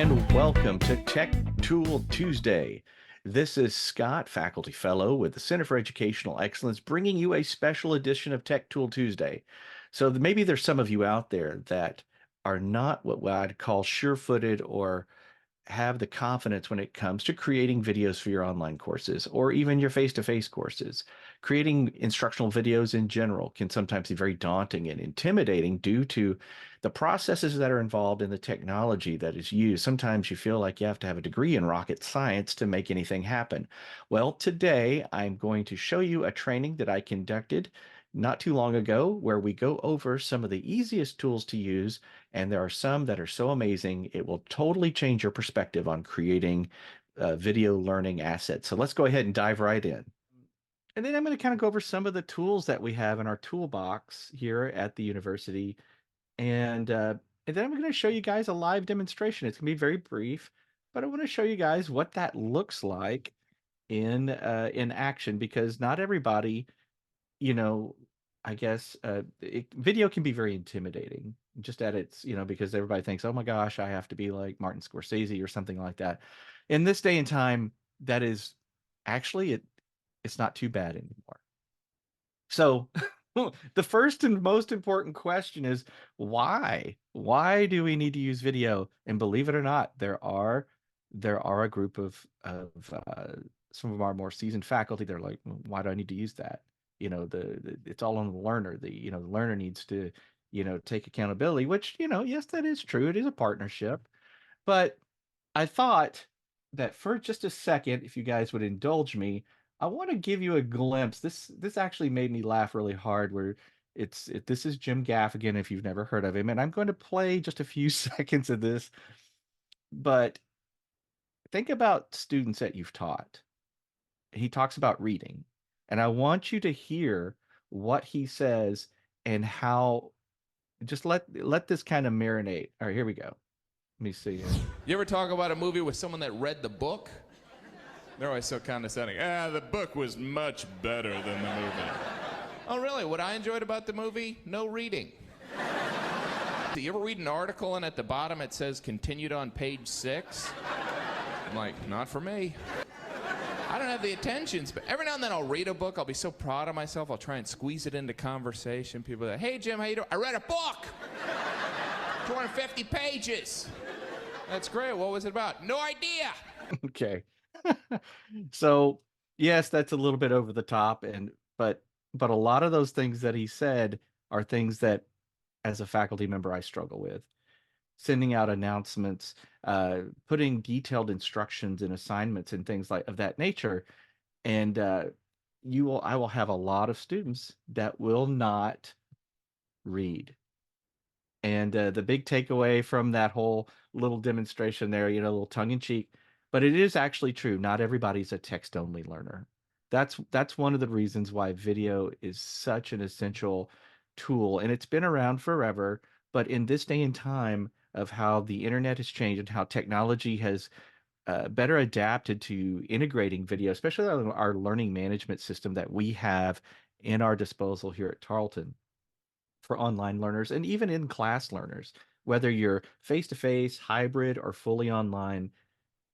and welcome to Tech Tool Tuesday. This is Scott, Faculty Fellow with the Center for Educational Excellence, bringing you a special edition of Tech Tool Tuesday. So maybe there's some of you out there that are not what I'd call sure-footed or have the confidence when it comes to creating videos for your online courses or even your face-to-face courses. Creating instructional videos in general can sometimes be very daunting and intimidating due to the processes that are involved in the technology that is used. Sometimes you feel like you have to have a degree in rocket science to make anything happen. Well, today I'm going to show you a training that I conducted not too long ago where we go over some of the easiest tools to use, and there are some that are so amazing it will totally change your perspective on creating video learning assets. So let's go ahead and dive right in. And then I'm going to kind of go over some of the tools that we have in our toolbox here at the university. And then I'm going to show you guys a live demonstration. It's going to be very brief, but I want to show you guys what that looks like in action, because not everybody, you know, I guess video can be very intimidating just at its, because everybody thinks, oh my gosh, I have to be like Martin Scorsese or something like that. In this day and time, that is actually it's not too bad anymore. So the first and most important question is why? Why do we need to use video? And believe it or not, there are a group of some of our more seasoned faculty. They're like, why do I need to use that? It's all on the learner. The learner needs to, take accountability, which, yes, that is true. It is a partnership. But I thought that for just a second, if you guys would indulge me, I want to give you a glimpse. This actually made me laugh really hard. Where this is Jim Gaffigan, if you've never heard of him, and I'm going to play just a few seconds of this. But think about students that you've taught. He talks about reading, and I want you to hear what he says and how. Just let this kind of marinate. All right, here we go. Let me see. You ever talk about a movie with someone that read the book? They're always so condescending. The book was much better than the movie. Oh, really? What I enjoyed about the movie? No reading. Do you ever read an article and at the bottom it says continued on page 6? I'm like, not for me. I don't have the attention, but every now and then I'll read a book. I'll be so proud of myself. I'll try and squeeze it into conversation. People are like, hey, Jim, how you doing? I read a book. 250 pages. That's great. What was it about? No idea. Okay. So, yes, that's a little bit over the top, but a lot of those things that he said are things that as a faculty member I struggle with. Sending out announcements, putting detailed instructions and assignments and things like of that nature. And I will have a lot of students that will not read. And the big takeaway from that whole little demonstration there, a little tongue in cheek, but it is actually true. Not everybody's a text only learner. That's one of the reasons why video is such an essential tool, and it's been around forever. But in this day and time of how the internet has changed and how technology has better adapted to integrating video, especially our learning management system that we have in our disposal here at Tarleton for online learners and even in class learners, whether you're face to face, hybrid, or fully online.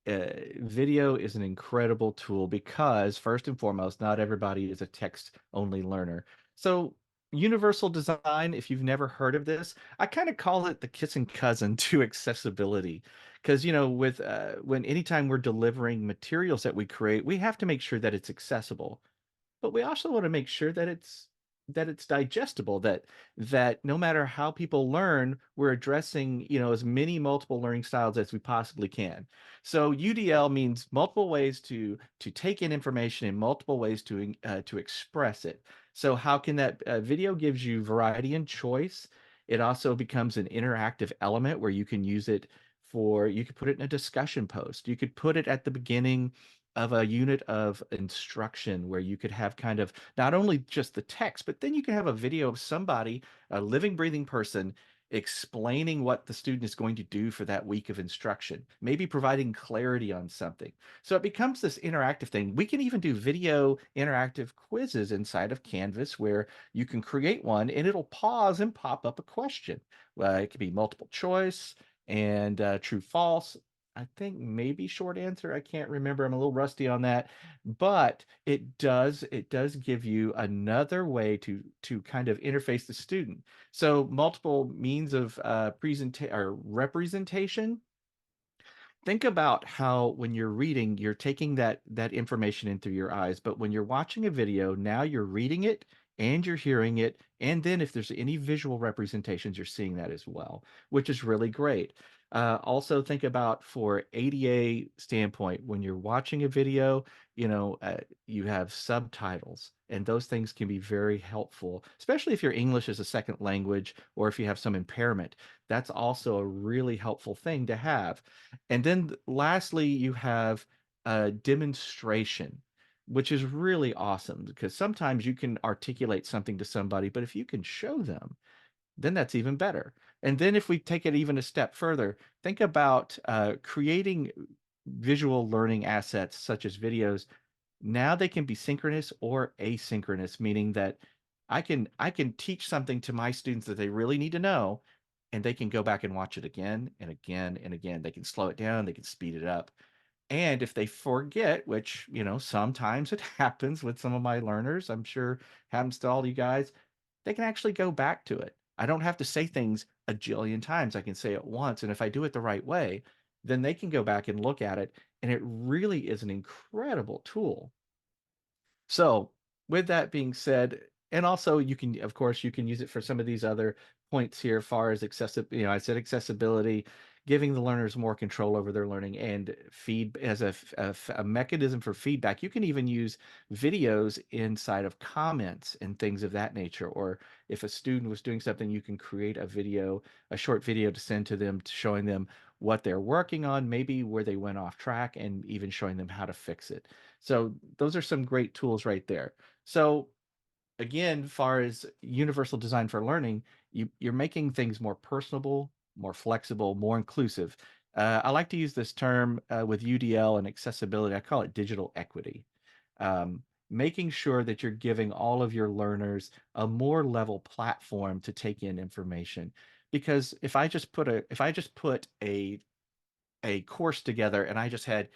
Video is an incredible tool because, first and foremost, not everybody is a text only learner. So, universal design, if you've never heard of this, I kind of call it the kissing cousin to accessibility. Because, with when anytime we're delivering materials that we create, we have to make sure that it's accessible, but we also want to make sure that it's digestible, that no matter how people learn, we're addressing, as many multiple learning styles as we possibly can. So UDL means multiple ways to take in information and multiple ways to express it. So how can that video gives you variety and choice. It also becomes an interactive element where you can use it you could put it in a discussion post. You could put it at the beginning of a unit of instruction where you could have kind of not only just the text, but then you can have a video of somebody, a living, breathing person, explaining what the student is going to do for that week of instruction, maybe providing clarity on something. So it becomes this interactive thing. We can even do video interactive quizzes inside of Canvas where you can create one and it'll pause and pop up a question. It could be multiple choice and true, false, I think maybe short answer. I can't remember. I'm a little rusty on that, but it does give you another way to kind of interface the student. So multiple means of presentation or representation. Think about how when you're reading, you're taking that information in through your eyes, but when you're watching a video, now you're reading it and you're hearing it, and then if there's any visual representations, you're seeing that as well, which is really great. Also, think about for ADA standpoint, when you're watching a video, you have subtitles, and those things can be very helpful, especially if your English is a second language or if you have some impairment. That's also a really helpful thing to have. And then lastly, you have a demonstration, which is really awesome because sometimes you can articulate something to somebody, but if you can show them, then that's even better. And then if we take it even a step further, think about creating visual learning assets such as videos. Now they can be synchronous or asynchronous, meaning that I can teach something to my students that they really need to know, and they can go back and watch it again and again and again. They can slow it down, they can speed it up. And if they forget, which, sometimes it happens with some of my learners, I'm sure happens to all you guys, they can actually go back to it. I don't have to say things a jillion times. I can say it once. And if I do it the right way, then they can go back and look at it. And it really is an incredible tool. So, with that being said, and also you can, of course, you can use it for some of these other points here, far as accessibility. I said accessibility, giving the learners more control over their learning, and feed as a mechanism for feedback. You can even use videos inside of comments and things of that nature. Or if a student was doing something, you can create a video, a short video to send to them, showing them what they're working on, maybe where they went off track, and even showing them how to fix it. So those are some great tools right there. So again, far as universal design for learning, you're making things more personable, more flexible, more inclusive. I like to use this term with UDL and accessibility. I call it digital equity. Making sure that you're giving all of your learners a more level platform to take in information. Because if I just put a course together and I just had,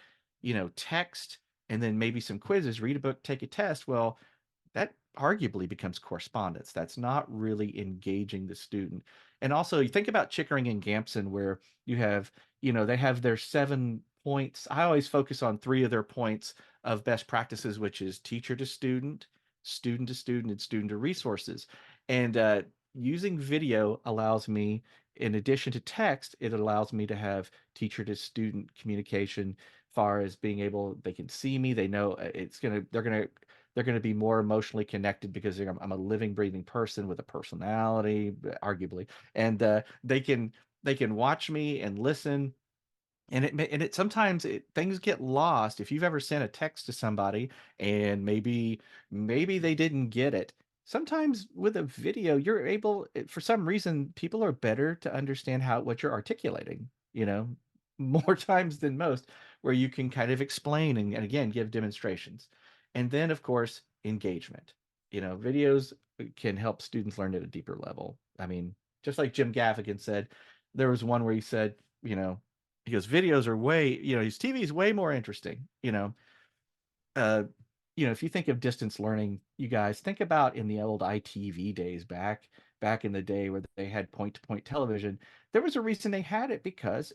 text and then maybe some quizzes, read a book, take a test, well, that arguably becomes correspondence. That's not really engaging the student. And also, you think about Chickering and Gampson, where you have, they have their 7 points. I always focus on three of their points of best practices, which is teacher to student to student, and student to resources. And using video allows me, in addition to text, it allows me to have teacher to student communication, far as being able, they can see me, they know they're going to be more emotionally connected because I'm a living, breathing person with a personality, arguably, and they can watch me and listen. And it sometimes things get lost if you've ever sent a text to somebody and maybe they didn't get it. Sometimes with a video, you're able, for some reason, people are better to understand what you're articulating, more times than most, where you can kind of explain and again give demonstrations. And then, of course, engagement. Videos can help students learn at a deeper level. I mean, just like Jim Gaffigan said, there was one where he said, he goes, videos are his TV is way more interesting. Uh, if you think of distance learning, you guys think about in the old ITV days, back in the day where they had point to point television. There was a reason they had it, because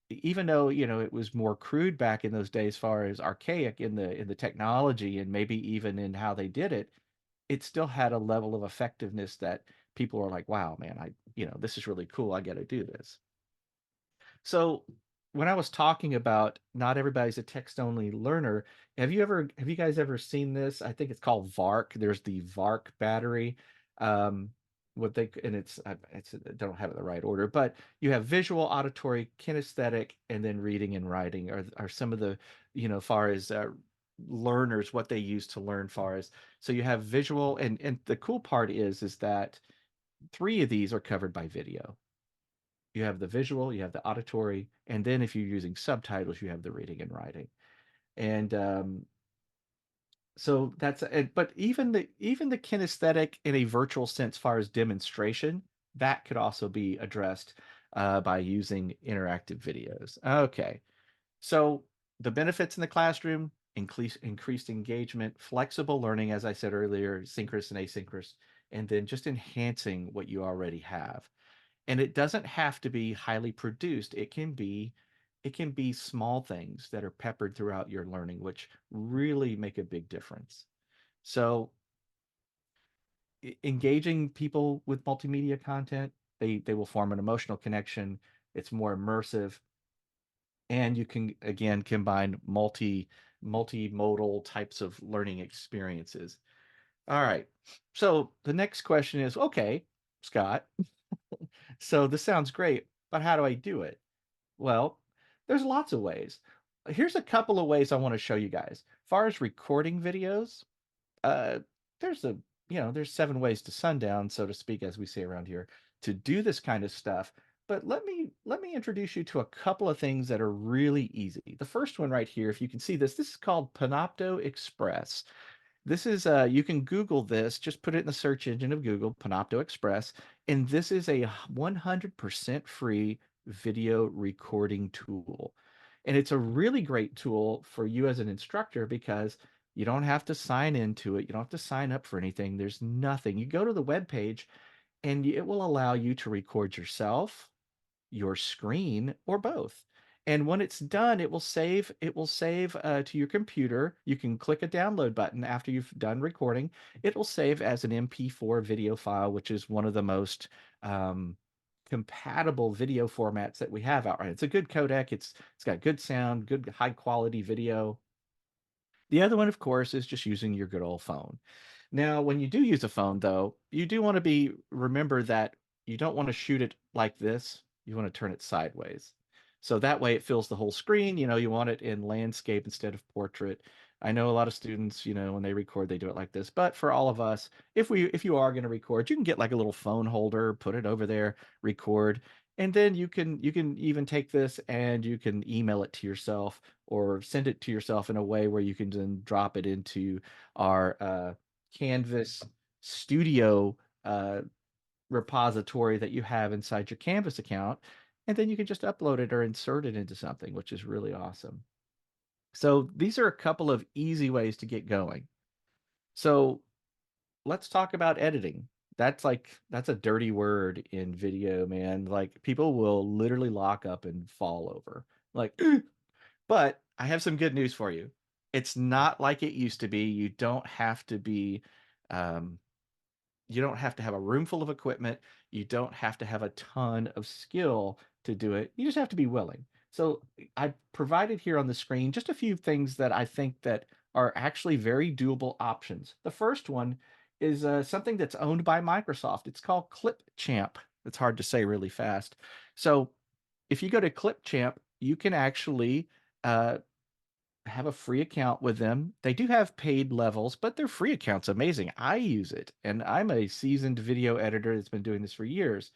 even though it was more crude back in those days, as far as archaic in the technology and maybe even in how they did it, it still had a level of effectiveness that people are like, wow, man, this is really cool. I got to do this. So when I was talking about not everybody's a text only learner, have you guys ever seen this? I think it's called VARC. There's the VARC battery. Um, what they and it's I don't have it in the right order, but you have visual, auditory, kinesthetic, and then reading and writing are some of the, far as learners, what they use to learn, far as. So you have visual, and the cool part is that three of these are covered by video. You have the visual, you have the auditory, and then if you're using subtitles, you have the reading and writing. And so that's it. But even the kinesthetic in a virtual sense, far as demonstration, that could also be addressed by using interactive videos. Okay. So the benefits in the classroom, increased engagement, flexible learning, as I said earlier, synchronous and asynchronous, and then just enhancing what you already have. And it doesn't have to be highly produced. It can be small things that are peppered throughout your learning, which really make a big difference. So engaging people with multimedia content, they will form an emotional connection. It's more immersive, and you can again combine multimodal types of learning experiences. All right. So the next question is, okay, Scott, so this sounds great, but how do I do it? Well, there's lots of ways. Here's a couple of ways I want to show you guys. As far as recording videos, uh, there's a there's 7 ways to sundown, so to speak, as we say around here, to do this kind of stuff. But let me introduce you to a couple of things that are really easy. The first one right here, if you can see this, this is called Panopto Express. This is you can Google this, just put it in the search engine of Google, Panopto Express, and this is a 100% free video recording tool. And it's a really great tool for you as an instructor because you don't have to sign into it. You don't have to sign up for anything. There's nothing. You go to the web page and it will allow you to record yourself, your screen, or both. And when it's done, it will save to your computer. You can click a download button after you've done recording. It will save as an MP4 video file, which is one of the most um, compatible video formats that we have out right. It's a good codec. It's got good sound, good high quality video. The other one, of course, is just using your good old phone. Now, when you do use a phone, though, you do want to remember that you don't want to shoot it like this. You want to turn it sideways. So that way it fills the whole screen. You want it in landscape instead of portrait. I know a lot of students, when they record, they do it like this. But for all of us, if you are going to record, you can get like a little phone holder, put it over there, record, and then you can even take this and you can email it to yourself or send it to yourself in a way where you can then drop it into our Canvas Studio repository that you have inside your Canvas account. And then you can just upload it or insert it into something, which is really awesome. So these are a couple of easy ways to get going. So let's talk about editing. That's a dirty word in video, man. Like people will literally lock up and fall over. Like, but I have some good news for you. It's not like it used to be. Um, you don't have to have a room full of equipment. You don't have to have a ton of skill to do it. You just have to be willing. So I provided here on the screen just a few things that I think that are actually very doable options. The first one is something that's owned by Microsoft. It's called Clipchamp. It's hard to say really fast. So if you go to Clipchamp, you can actually uh, have a free account with them. They do have paid levels, but their free account's amazing. I use it, and I'm a seasoned video editor that's been doing this for years.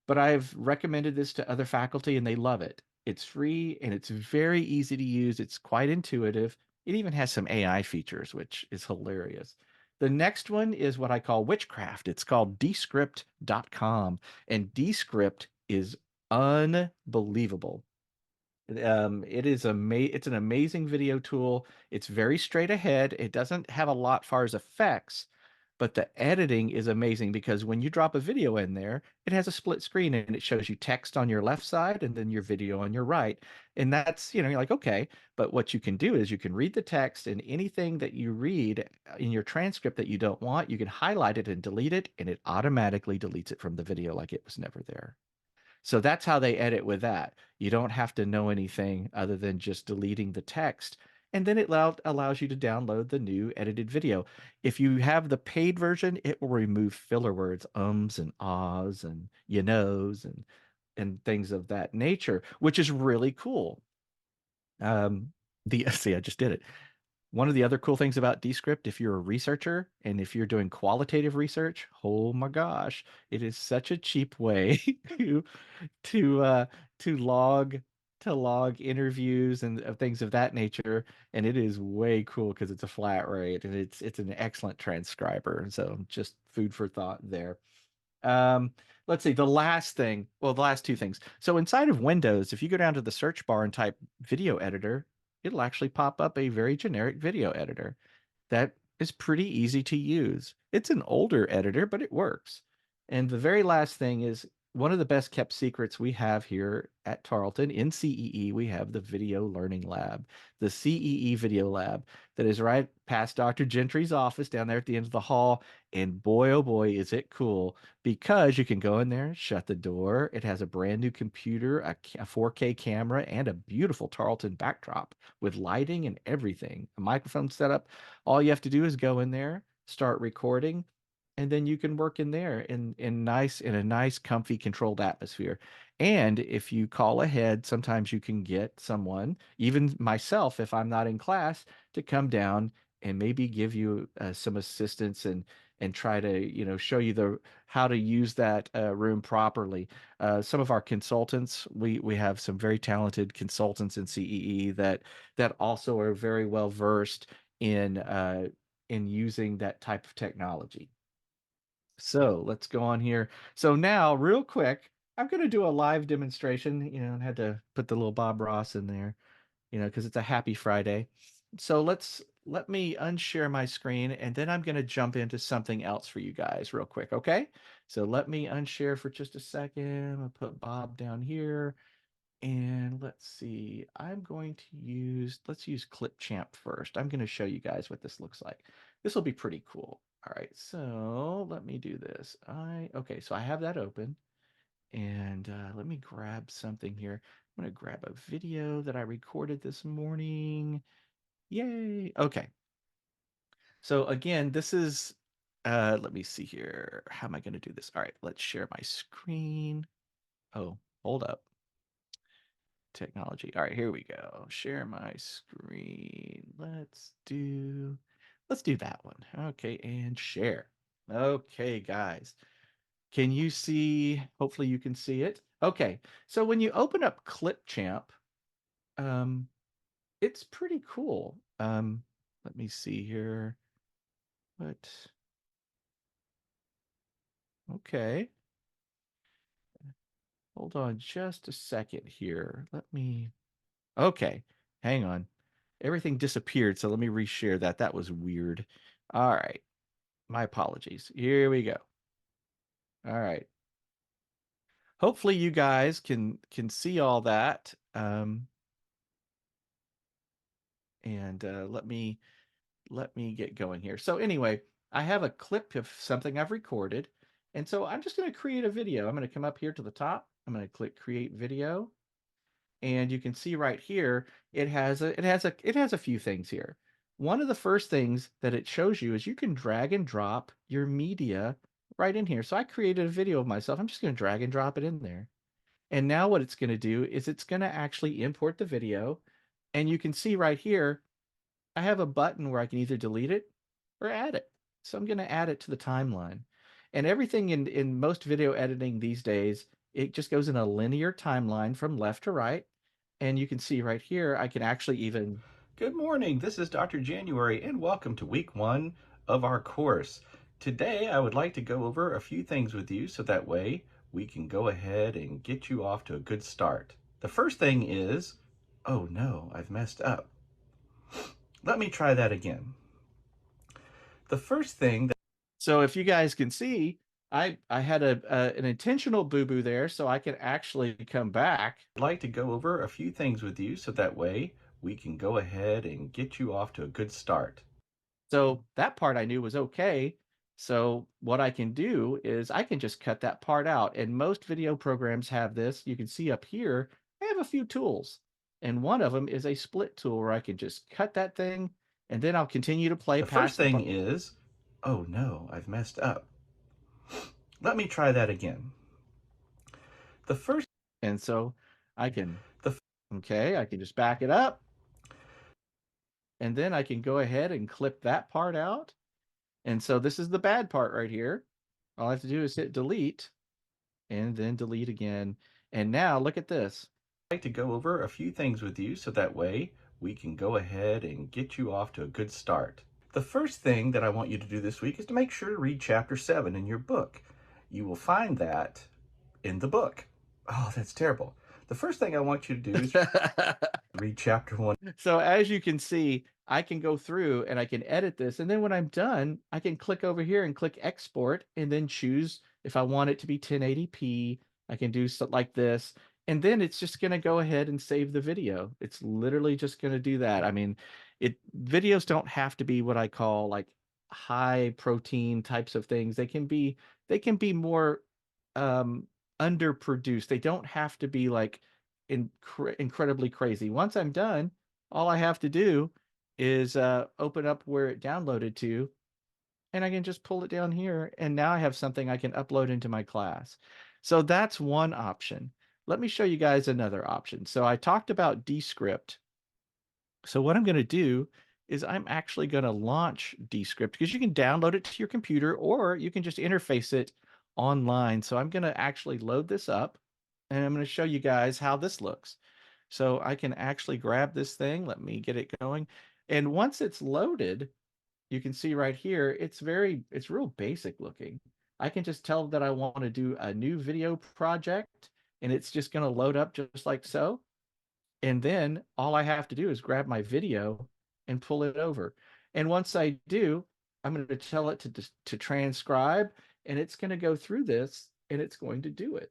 But I've recommended this to other faculty, and they love it. It's free and it's very easy to use. It's quite intuitive. It even has some AI features, which is hilarious. The next one is what I call witchcraft. It's called descript.com, and Descript is unbelievable. It's an amazing video tool. It's very straight ahead. It doesn't have a lot far as effects, but the editing is amazing because when you drop a video in there, it has a split screen and it shows you text on your left side and then your video on your right. And that's, you're like, okay, but what you can do is you can read the text, and anything that you read in your transcript that you don't want, you can highlight it and delete it, and it automatically deletes it from the video like it was never there. So that's how they edit with that. You don't have to know anything other than just deleting the text. And then it allows you to download the new edited video. If you have the paid version, it will remove filler words, ums and ahs and you knows and things of that nature, which is really cool. Um, the see, I just did it. One of the other cool things about Descript, if you're a researcher and if you're doing qualitative research, oh my gosh, it is such a cheap way to to uh to log to log interviews and things of that nature, and it is way cool because it's a flat rate and it's an excellent transcriber. So just food for thought there. Um, let's see, the last thing, well, the last two things. So inside of Windows, if you go down to the search bar and type video editor, it'll actually pop up a very generic video editor that is pretty easy to use. It's an older editor, but it works. And the very last thing is one of the best kept secrets we have here at Tarleton in CEE. We have the Video Learning Lab, the CEE Video Lab that is right past Dr. Gentry's office down there at the end of the hall. And boy, oh boy, is it cool because you can go in there, shut the door. It has a brand new computer, a 4K camera, and a beautiful Tarleton backdrop with lighting and everything. A microphone setup. All you have to do is go in there, start recording, and then you can work in there in a nice, comfy, controlled atmosphere. And if you call ahead, sometimes you can get someone, even myself, if I'm not in class, to come down and maybe give you some assistance and try to show you the how to use that room properly. Some of our consultants, we have some very talented consultants in CEE that also are very well versed in using that type of technology. So let's go on here. So now, real quick, I'm going to do a live demonstration. I had to put the little Bob Ross in there, because it's a happy Friday. So let me unshare my screen and then I'm going to jump into something else for you guys real quick. Okay. So let me unshare for just a second. I'll put Bob down here and let's see. Let's use Clipchamp first. I'm going to show you guys what this looks like. This will be pretty cool. All right, so let me do this. Okay, so I have that open, and let me grab something here. I'm gonna grab a video that I recorded this morning. Yay! Okay, so again, this is. Let me see here. How am I gonna do this? All right, let's share my screen. Oh, hold up. Technology. All right, here we go. Share my screen. Let's do that one. Okay, and share. Okay, guys. Can you see? Hopefully you can see it. Okay. So when you open up Clipchamp, um, it's pretty cool. Let me see here. What? Okay. Hold on just a second here. Okay. Hang on. Everything disappeared, so let me reshare that. That was weird. All right. My apologies. Here we go. All right. Hopefully you guys can see all that. And let me get going here. So anyway, I have a clip of something I've recorded, and so I'm just going to create a video. I'm going to come up here to the top. I'm going to click Create Video, and you can see right here it has a few things here. One of the first things that it shows you is you can drag and drop your media right in here. So I created a video of myself. I'm just going to drag and drop it in there. And now what it's going to do is it's going to actually import the video, and you can see right here I have a button where I can either delete it or add it. So I'm going to add it to the timeline. And everything in most video editing these days, it just goes in a linear timeline from left to right. And you can see right here, I can actually even. Good morning, this is Dr. January, and welcome to week 1 of our course. Today, I would like to go over a few things with you so that way we can go ahead and get you off to a good start. The first thing is, oh no, I've messed up. Let me try that again. The first thing that. So if you guys can see, I had an intentional boo-boo there, so I can actually come back. I'd like to go over a few things with you so that way we can go ahead and get you off to a good start. So that part I knew was okay. So what I can do is I can just cut that part out. And most video programs have this. You can see up here, I have a few tools. And one of them is a split tool where I can just cut that thing and then I'll continue to play. The first thing is, oh no, I've messed up. Let me try that again. The first. And so I can, okay, I can just back it up. And then I can go ahead and clip that part out. And so this is the bad part right here. All I have to do is hit delete and then delete again. And now look at this. I'd like to go over a few things with you so that way we can go ahead and get you off to a good start. The first thing that I want you to do this week is to make sure to read chapter 7 in your book. you will find that in the book. Oh, that's terrible. The first thing I want you to do is read chapter 1. So as you can see, I can go through and I can edit this. And then when I'm done, I can click over here and click export and then choose if I want it to be 1080p. I can do something like this. And then it's just going to go ahead and save the video. It's literally just going to do that. I mean, videos don't have to be what I call like high protein types of things. They can be more underproduced. They don't have to be like incredibly crazy. Once I'm done, all I have to do is open up where it downloaded to, and I can just pull it down here, and now I have something I can upload into my class. So that's one option. Let me show you guys another option. So I talked about Descript. So what I'm going to do is I'm actually going to launch Descript because you can download it to your computer or you can just interface it online. So I'm going to actually load this up and I'm going to show you guys how this looks. So I can actually grab this thing. Let me get it going. And once it's loaded, you can see right here, it's real basic looking. I can just tell that I want to do a new video project and it's just going to load up just like so. And then all I have to do is grab my video and pull it over. And once I do, I'm going to tell it to transcribe, and it's going to go through this, and it's going to do it.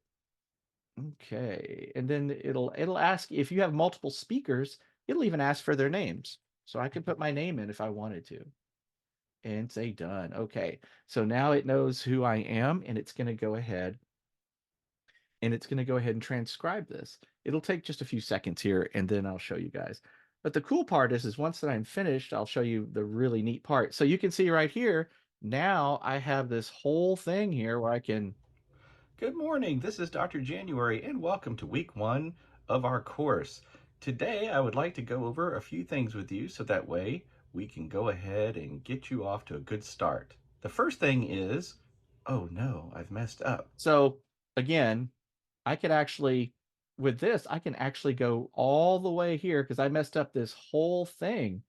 Okay, and then it'll ask if you have multiple speakers. It'll even ask for their names, so I could put my name in if I wanted to, and say done. Okay, so now it knows who I am, and it's going to go ahead and transcribe this. It'll take just a few seconds here, and then I'll show you guys. But the cool part is once that I'm finished, I'll show you the really neat part. So you can see right here, now I have this whole thing here where I can. Good morning, this is Dr. January, and welcome to week 1 of our course. Today, I would like to go over a few things with you so that way we can go ahead and get you off to a good start. The first thing is, oh no, I've messed up. So again, I could actually, with this, I can actually go all the way here because I messed up this whole thing.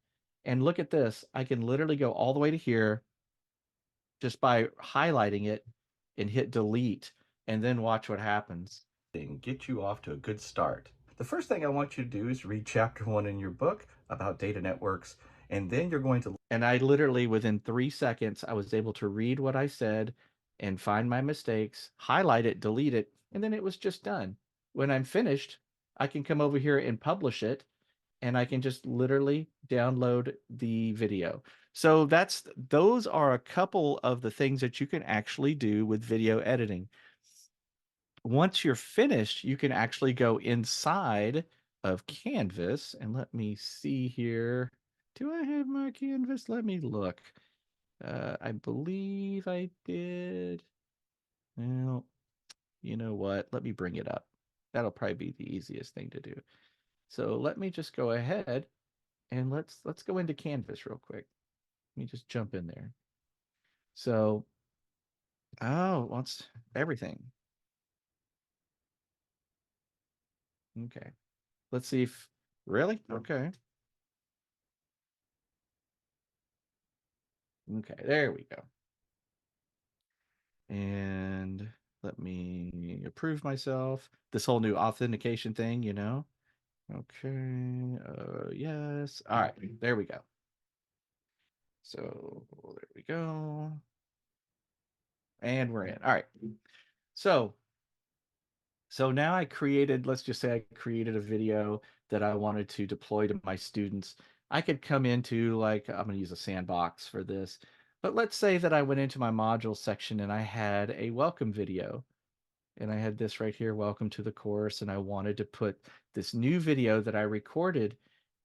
And look at this. I can literally go all the way to here just by highlighting it and hit delete and then watch what happens. And get you off to a good start. The first thing I want you to do is read chapter 1 in your book about data networks, and then you're going to. And I literally, within 3 seconds, I was able to read what I said and find my mistakes, highlight it, delete it, and then it was just done. When I'm finished, I can come over here and publish it, and I can just literally download the video. So those are a couple of the things that you can actually do with video editing. Once you're finished, you can actually go inside of Canvas, and let me see here. Do I have my Canvas? Let me look. I believe I did. Well, you know what? Let me bring it up. That'll probably be the easiest thing to do. So let me just go ahead and let's go into Canvas real quick. Let me just jump in there. So, wants everything. Okay. Let's see if really? Okay. Okay, there we go. And let me approve myself. This whole new authentication thing, you know? Okay, yes. All right, there we go. So there we go. And we're in. All right. So now let's just say I created a video that I wanted to deploy to my students. I could come into like, I'm going to use a sandbox for this, but let's say that I went into my module section and I had a welcome video and I had this right here, welcome to the course. And I wanted to put this new video that I recorded,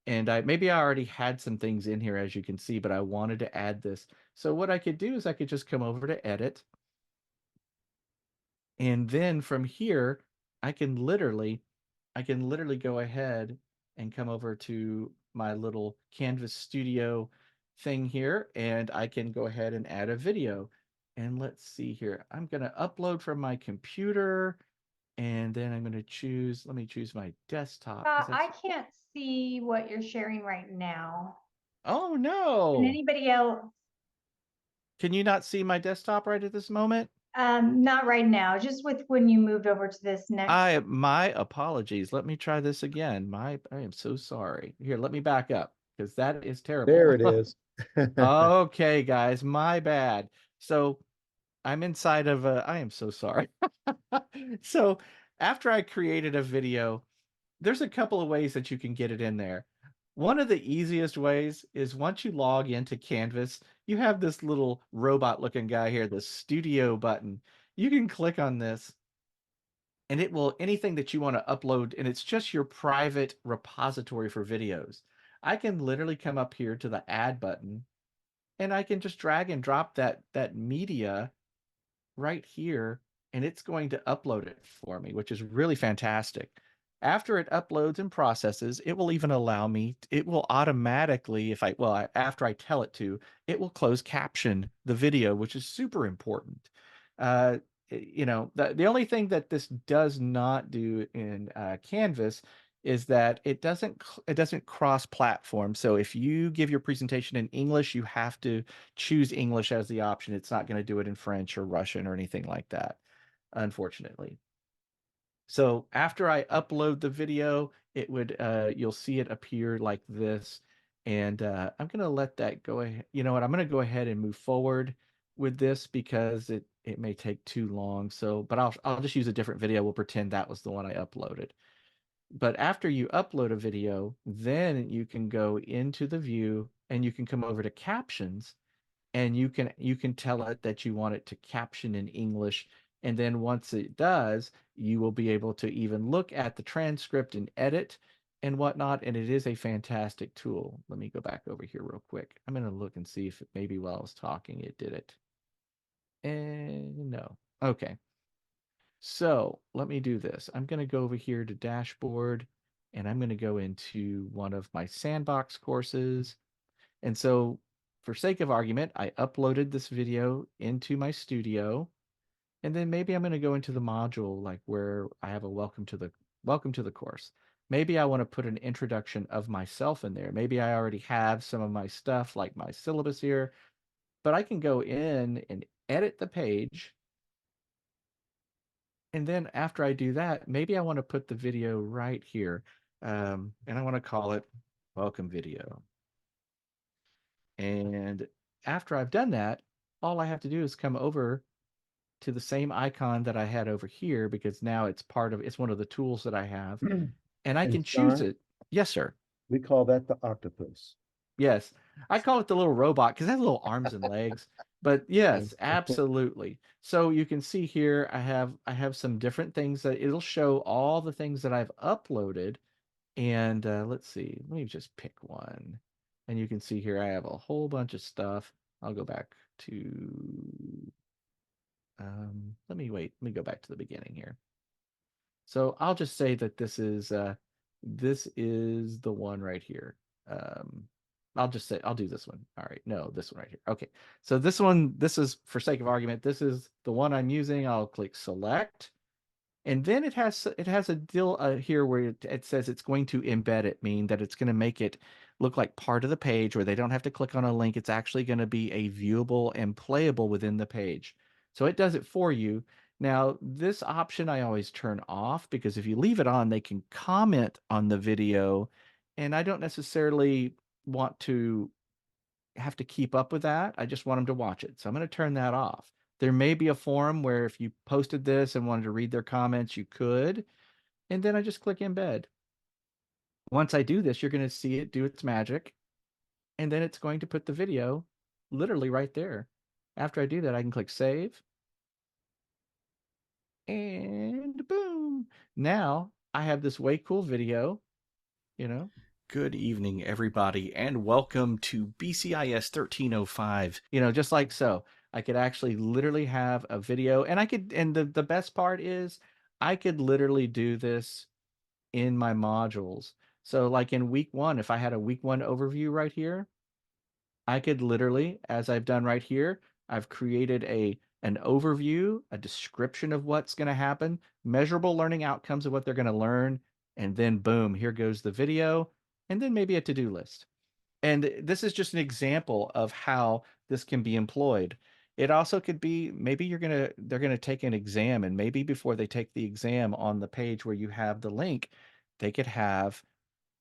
and maybe I already had some things in here, as you can see, but I wanted to add this. So what I could do is I could just come over to edit. And then from here, I can literally go ahead and come over to my little Canvas Studio thing here, and I can go ahead and add a video. And let's see here. I'm going to upload from my computer, and then I'm going to choose, let me choose my desktop. I can't see what you're sharing right now. Oh, Can no. anybody else? Can you not see my desktop right at this moment? Not right now, just with when you moved over to this next. My apologies. Let me try this again. I am so sorry. Here, let me back up because that is terrible. There it is. Okay, guys, my bad. So I'm inside of a, I am so sorry. So after I created a video, there's a couple of ways that you can get it in there. One of the easiest ways is once you log into Canvas, you have this little robot looking guy here, the studio button. You can click on this and it will anything that you want to upload, and it's just your private repository for videos. I can literally come up here to the add button and I can just drag and drop that media right here, and it's going to upload it for me, which is really fantastic. After it uploads and processes, it will even allow me, it will automatically, after I tell it to, it will close caption the video, which is super important. The only thing that this does not do in Canvas is that it doesn't cross platform. So if you give your presentation in English, you have to choose English as the option. It's not going to do it in French or Russian or anything like that, unfortunately. So after I upload the video, you'll see it appear like this. And I'm going to let that go ahead. You know what? I'm going to go ahead and move forward with this because it may take too long. But I'll just use a different video. We'll pretend that was the one I uploaded. But after you upload a video, then you can go into the view and you can come over to captions, and you can tell it that you want it to caption in English. And then once it does, you will be able to even look at the transcript and edit and whatnot. And it is a fantastic tool. Let me go back over here real quick. I'm going to look and see if maybe while I was talking, it did it. And no. Okay. So let me do this. I'm going to go over here to dashboard, and I'm going to go into one of my sandbox courses. And so for sake of argument, I uploaded this video into my studio, and then maybe I'm going to go into the module like where I have a welcome to the course. Maybe I want to put an introduction of myself in there. Maybe I already have some of my stuff like my syllabus here, but I can go in and edit the page. And then after I do that, maybe I want to put the video right here. And I want to call it welcome video. And after I've done that, all I have to do is come over to the same icon that I had over here, because now it's one of the tools that I have, and I And can choose Sean? it. Yes, sir. We call that the octopus. Yes. I call it the little robot because it has little arms and legs. But yes, absolutely. So you can see here I have some different things that it'll show all the things that I've uploaded. And let's see, let me just pick one. And you can see here I have a whole bunch of stuff. I'll go back to let me go back to the beginning here. So I'll just say that this is the one right here. I'll do this one. All right, no, this one right here. Okay, so this is, for sake of argument, this is the one I'm using. I'll click select, and then it has a deal here where it says it's going to embed it, meaning that it's going to make it look like part of the page where they don't have to click on a link. It's actually going to be a viewable and playable within the page. So it does it for you. Now, this option I always turn off, because if you leave it on, they can comment on the video, and I don't necessarily want to have to keep up with that. I just want them to watch it. So I'm going to turn that off. There may be a forum where if you posted this and wanted to read their comments, you could. And then I just click embed. Once I do this, you're going to see it do its magic. And then it's going to put the video literally right there. After I do that, I can click save. And boom. Now I have this way cool video, Good evening, everybody, and welcome to BCIS 1305. Just like so. I could actually literally have a video, and the best part is I could literally do this in my modules. So like in week 1, if I had a week 1 overview right here, I could literally, as I've done right here, I've created an overview, a description of what's going to happen, measurable learning outcomes of what they're going to learn, and then boom, here goes the video, and then maybe a to-do list. And this is just an example of how this can be employed. It also could be maybe they're gonna take an exam, and maybe before they take the exam on the page where you have the link, they could have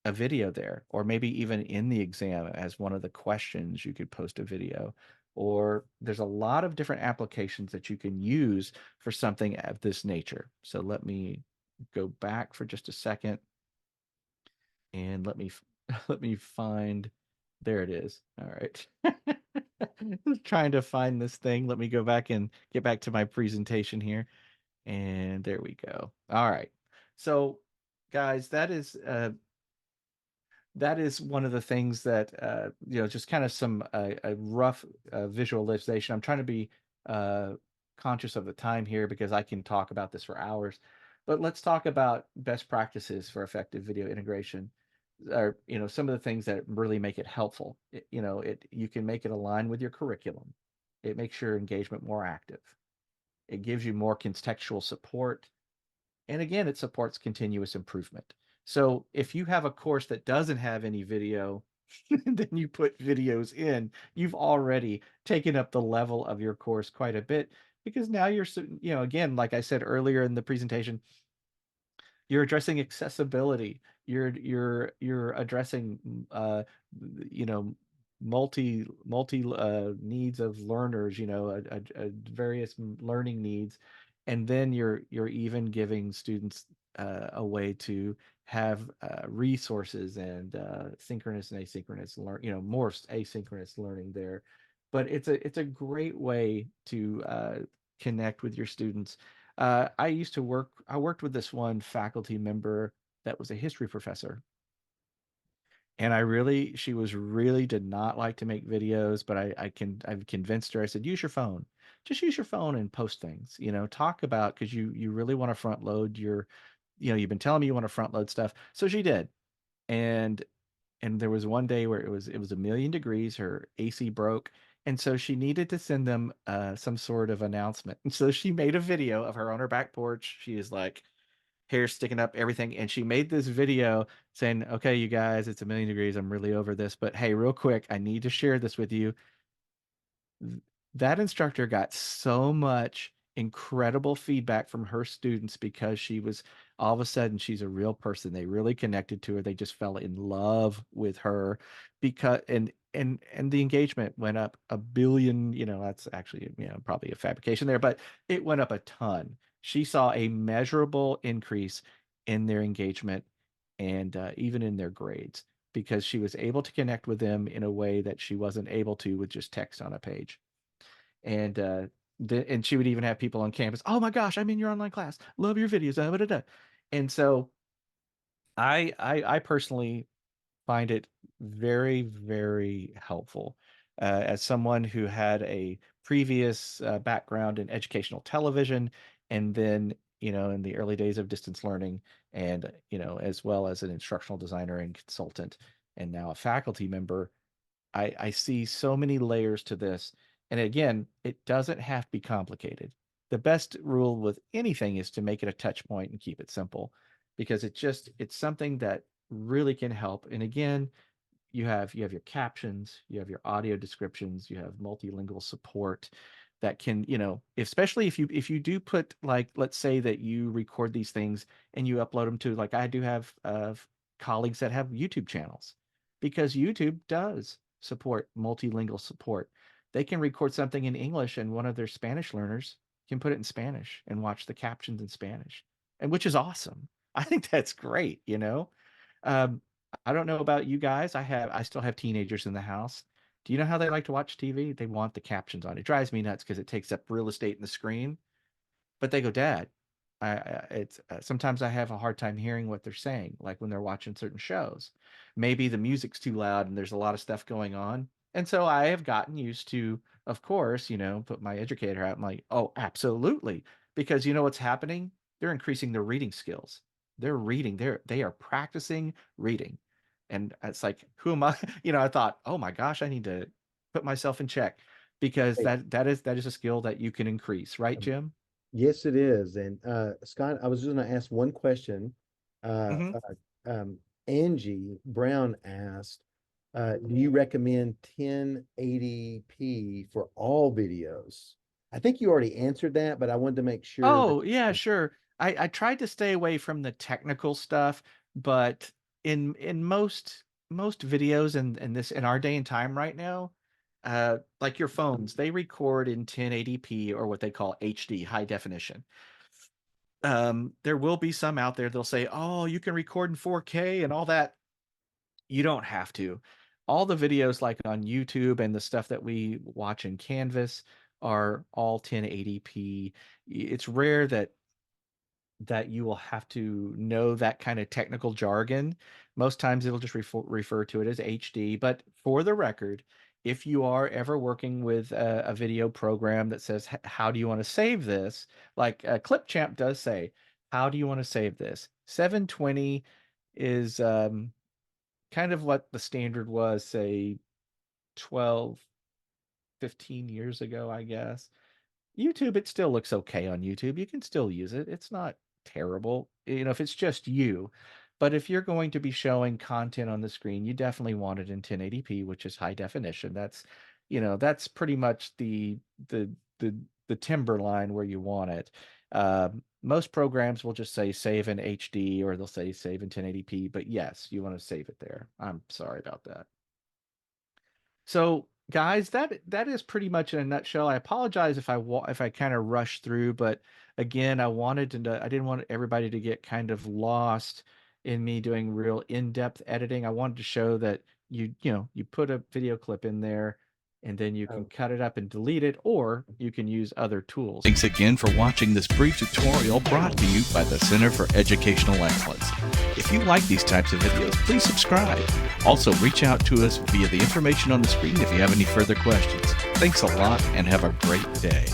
a video there, or maybe even in the exam as one of the questions you could post a video. Or there's a lot of different applications that you can use for something of this nature. So let me go back for just a second and let me let me find, there it is. All right. Trying to find this thing. Let me go back and get back to my presentation here. And there we go. All right. So guys, that is one of the things that just kind of some a rough visualization. I'm trying to be conscious of the time here because I can talk about this for hours, but let's talk about best practices for effective video integration, or some of the things that really make it helpful. You can make it align with your curriculum. It makes your engagement more active. It gives you more contextual support, and again, it supports continuous improvement. So if you have a course that doesn't have any video, then you put videos in, you've already taken up the level of your course quite a bit, because now again, like I said earlier in the presentation, you're addressing accessibility. You're addressing you know multi needs of learners, various learning needs, and then you're even giving students a way to have resources and synchronous and asynchronous more asynchronous learning there. But it's a great way to connect with your students. I worked with this one faculty member that was a history professor. And she was really did not like to make videos, but I've convinced her. I said, use your phone, just use your phone and post things, talk about, because you really want to front load you've been telling me you want to front load stuff. So she did. And there was one day where it was 1,000,000 degrees, her AC broke, and so she needed to send them some sort of announcement. And so she made a video of her on her back porch. She is like hair sticking up, everything, and she made this video saying, "Okay, you guys, it's 1,000,000 degrees. I'm really over this, but hey, real quick, I need to share this with you." That instructor got so much incredible feedback from her students because she was, all of a sudden, she's a real person. They really connected to her. They just fell in love with her because and the engagement went up 1 billion. That's actually, probably a fabrication there, but it went up a ton. She saw a measurable increase in their engagement and even in their grades, because she was able to connect with them in a way that she wasn't able to with just text on a page. And and she would even have people on campus, oh my gosh, I'm in your online class, love your videos, da, da, da. And so I personally find it very, very helpful as someone who had a previous background in educational television, and then in the early days of distance learning, and as well as an instructional designer and consultant, and now a faculty member. I see so many layers to this. And again, it doesn't have to be complicated. The best rule with anything is to make it a touch point and keep it simple, because it's something that really can help. And again, you have your captions, you have your audio descriptions, you have multilingual support that can, especially if you do put, like, let's say that you record these things and you upload them to, like, I do have colleagues that have YouTube channels, because YouTube does support multilingual support. They can record something in English, and one of their Spanish learners can put it in Spanish and watch the captions in Spanish, and which is awesome. I think that's great. Um, I don't know about you guys. I still have teenagers in the house. Do you know how they like to watch TV? They want the captions on. It drives me nuts because it takes up real estate in the screen. But they go, Dad, it's sometimes I have a hard time hearing what they're saying, like when they're watching certain shows. Maybe the music's too loud and there's a lot of stuff going on. And so I have gotten used to, of course, put my educator out. I'm like, oh, absolutely. Because you know what's happening? They're increasing their reading skills. They're reading, they are practicing reading. And it's like, who am I? I thought, oh my gosh, I need to put myself in check, because Hey, that is a skill that you can increase, right, um, Jim? yes, it is. And Scott, I was just going to ask one question. Uh, Hmm. uh, Angie Brown asked, Do you recommend 1080p for all videos? I think you already answered that, but I wanted to make sure that Oh, yeah, sure. I tried to stay away from the technical stuff, but in most videos in our day and time right now, like your phones, they record in 1080p or what they call HD, high definition. There will be some out there, they'll say, "Oh, you can record in 4K and all that." You don't have to. All the videos like on YouTube and the stuff that we watch in Canvas are all 1080p. It's rare that you will have to know that kind of technical jargon. Most times it'll just refer to it as HD. But for the record, if you are ever working with a video program that says, how do you want to save this? Like Clipchamp does say, how do you want to save this? 720 is kind of what the standard was, say, 12, 15 years ago, I guess. YouTube, it still looks okay on YouTube. You can still use it. It's not terrible, if it's just you. But if you're going to be showing content on the screen, you definitely want it in 1080p, which is high definition. That's pretty much the timberline where you want it. Most programs will just say save in HD or they'll say save in 1080p, but yes, you want to save it there. I'm sorry about that. So, guys, that is pretty much in a nutshell. I apologize if I kind of rushed through, but again, I didn't want everybody to get kind of lost in me doing real in-depth editing. I wanted to show that you put a video clip in there and then you can cut it up and delete it, or you can use other tools. Thanks again for watching this brief tutorial brought to you by the Center for Educational Excellence. If you like these types of videos, please subscribe. Also, reach out to us via the information on the screen if you have any further questions. Thanks a lot and have a great day.